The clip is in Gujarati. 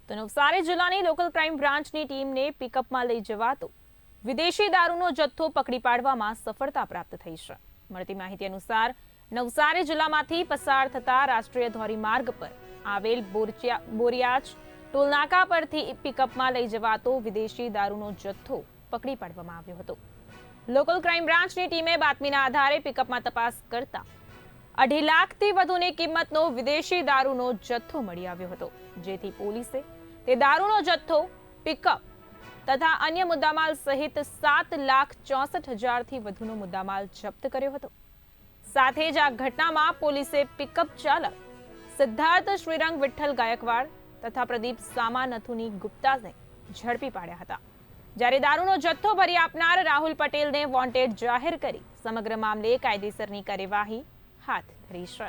તો નવસારી જિલ્લાની લોકલ ક્રાઇમ બ્રાન્ચની ટીમને પિકઅપમાં લઈ જવાતો વિદેશી દારૂનો જથ્થો પકડી પાડવામાં સફળતા પ્રાપ્ત થઈ છે। મળતી માહિતી અનુસાર નવસારી જિલ્લામાંથી પસાર થતા રાષ્ટ્રીય ધોરીમાર્ગ પર આવેલ બોરિયાચ ટોલનાકા પરથી પિકઅપમાં લઈ જવાતો વિદેશી દારૂનો જથ્થો પકડી પાડવામાં આવ્યો હતો। લોકલ ક્રાઇમ બ્રાન્ચની ટીમે બાતમીના આધારે પિકઅપમાં તપાસ કરતા 2.5 લાખથી વધુની કિંમતનો વિદેશી દારૂનો જથ્થો મળી આવ્યો હતો, જેથી પોલીસે તે દારૂનો જથ્થો, પિકઅપ તથા અન્ય મુદ્દામાલ સહિત 7,64,000થી વધુનો મુદ્દામાલ જપ્ત કર્યો હતો। સાથે જ આ ઘટનામાં પોલીસે પિકઅપ ચાલક સિદ્ધાર્થ શ્રીરંગ વિઠ્ઠલ ગાયકવાડ તથા પ્રદીપ સામાનથુની ગુપ્તાને ઝડપી પાડ્યા હતા, જ્યારે દારૂનો જથ્થો ભરી આપનાર રાહુલ પટેલને વોન્ટેડ જાહેર કરી સમગ્ર મામલે કાયદેસરની કાર્યવાહી હાથ ધરી છે।